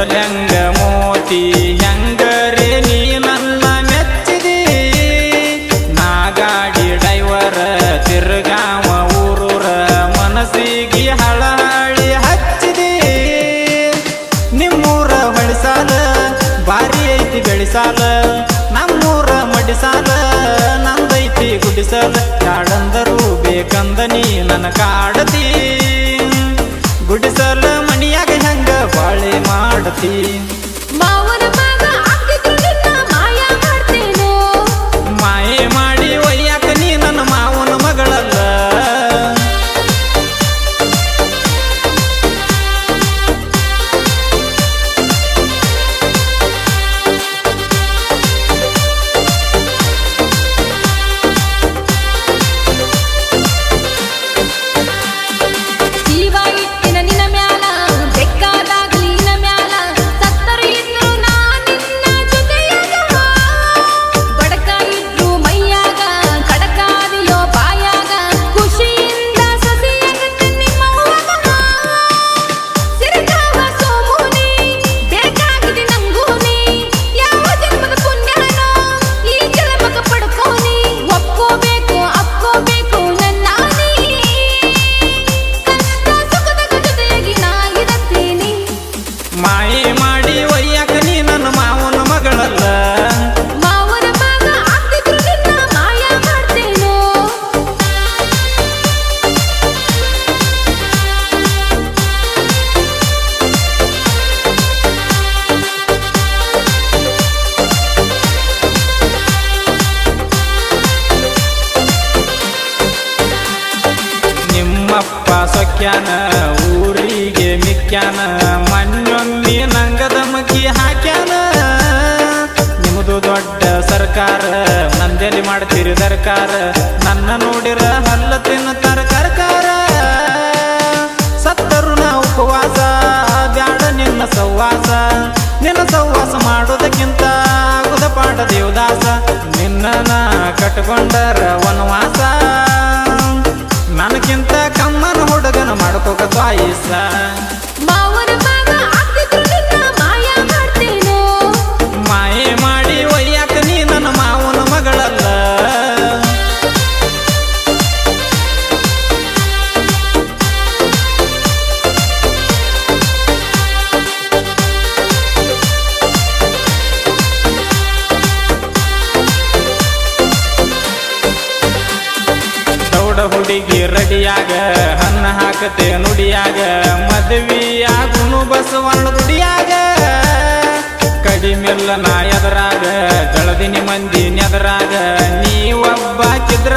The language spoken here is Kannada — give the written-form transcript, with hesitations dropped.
ಕೊಡಲ್ಯಂಗ ಮೋತಿ ಹೆಂಗರೇ ನೀ ನನ್ನ ಮೆಚ್ಚಿದಿ ನಾ ಗಾಡಿ ಡ್ರೈವರ ತಿರ್ಗಾವ ಊರೂರ ಮನಸ್ಸಿಗೆ ಹಳಹಳಿ ಹಚ್ಚಿದಿ ನಿಮ್ಮೂರ ಹೊಳಿಸಾಲ ಬಾರಿ ಐತಿ ಬೆಳಿಸಾಲ ನಮ್ಮೂರ ಮಡಿಸಾಲ ನಂದೈತಿ ಗುಡಿಸಲ ಯಾಡಂದರು ಬೇಕಂದ ನೀ ನನ್ನ ಕಾಡತಿ ಗುಡಿಸಲ ಮಣಿಯಾಗ ಹೆಂಗ ಬಾಳೆ ಮಾಡತಿ ಮಾವನ ಮಗ ಆಗ್ತಿದ್ರು ನಿನ್ನ ಮಾಯ ಮಾಡ್ತೇನೋ ಮಾಯೆ ಮಾಡಿ ಒಯ್ಯಾಕ ನೀ ನನ್ನ ಮಾವನ ಮಗಳಲ್ಲ ಜೀವ ಇಟ್ಟಿನ ನಿನ್ನ ಮ್ಯಾಲ ಬೆಕ್ಕಾದಾಗಲಿ ನಿನ್ನ ಮ್ಯಾಲ ಸತ್ತರು ಇದ್ರು ನಾ ನಿನ್ನ ಜೊತೆಯಾಗ ಬಡಕ ಇದ್ರು ಮೈಯಾಗ ಕಡಕಾದಿಯೋ ಬಾಯಾಗ ಖುಷಿಯಿಂದ ಸಸಿಯಾಗತ್ತೆ ನಿಮ್ಮವ್ವಗ ಸಿರಿಗಾವ ಸೋಮುನಿ ಬೇಕಾಗಿದೆ ನಂಗೂನಿ ಯಾವ ಜನ್ಮದ ಪುಣ್ಯನೋ ಈ ಜನ್ಮಕ ಪಡ್ಕೋನಿ ಒಪ್ಕೋಬೇಕು ಅಪ್ಕೋಬೇಕು ನನ್ನ ನೀ ಕಷ್ಟ ಸುಖದ ಜೊತೆಯಾಗಿ ನಾ ಇರತ್ತೀನಿ ಮಾಯೆ ಮಾಡಿ ಒಯ್ಯಾಕ ನೀ ನನ್ನ ಮಾವನ ಮಗಳಲ್ಲ ಮಾವನ ಮಗ ಆಗ್ತಿದ್ರು ನಿನ್ನ ಮಾಯ ಮಾಡ್ತೇನೋ ನಿಮ್ಮಪ್ಪ ಸೊಕ್ಯಾನ ಊರಿಗೆ ಮಿಕ್ಯಾನ ಮಣ್ಣೊಮ್ಮೆ ನಂಗದ ಮಗ್ಗಿ ಹಾಕ್ಯಾನ ನಿಮ್ಮದು ದೊಡ್ಡ ಸರ್ಕಾರ ನಂದೆಲ್ಲಿ ಮಾಡ್ತೀರಿ ಸರ್ಕಾರ ನನ್ನ ನೋಡಿರ ಹಲ್ಲ ತಿನ್ನುತ್ತಾರ ಕರ್ಕಾರ ಸತ್ತರು ನಾ ಉಪವಾಸ ಬ್ಯಾಡ ನಿನ್ನ ಸವ್ವಾಸ ನಿನ್ನ ಸವ್ವಾಸ ಮಾಡೋದಕ್ಕಿಂತ ಆಗುದ ಪಾಠ ದೇವದಾಸ ನಿನ್ನ ನಾ ಕಟ್ಕೊಂಡರ ವನವಾಸ ನನಗಿಂತ ಕಮ್ಮನ ಹುಡುಗನ ಮಾಡ್ಕೋಕ ದ್ವಾಯಿಸ ಮಾವನ ಮಗ ಆಗ್ತಿದ್ರು ನಿನ್ನ ಮಾಯ ಮಾಡ್ತೇನೋ ಮಾಯೆ ಮಾಡಿ ಒಯ್ಯಾಕ ನೀ ನನ್ನ ಮಾವನ ಮಗಳಲ್ಲ ದೌಡ ಹುಡುಗಿ ರಡಿಯಾಗ ಹನ್ನ ಹಾಕತೆ ನುಡಿಯಾಗ ಮದುವೆಯಾಗುನು ಬಸವಣ್ಣ ದುಡಿಯಾಗ ಕಡಿಮೆಲ್ಲ ನಾ ಎದರಾಗ ಜಳದಿನಿ ಮಂದಿ ನೆದರಾಗ ನೀ ಒಬ್ಬಾಕಿದ್ರ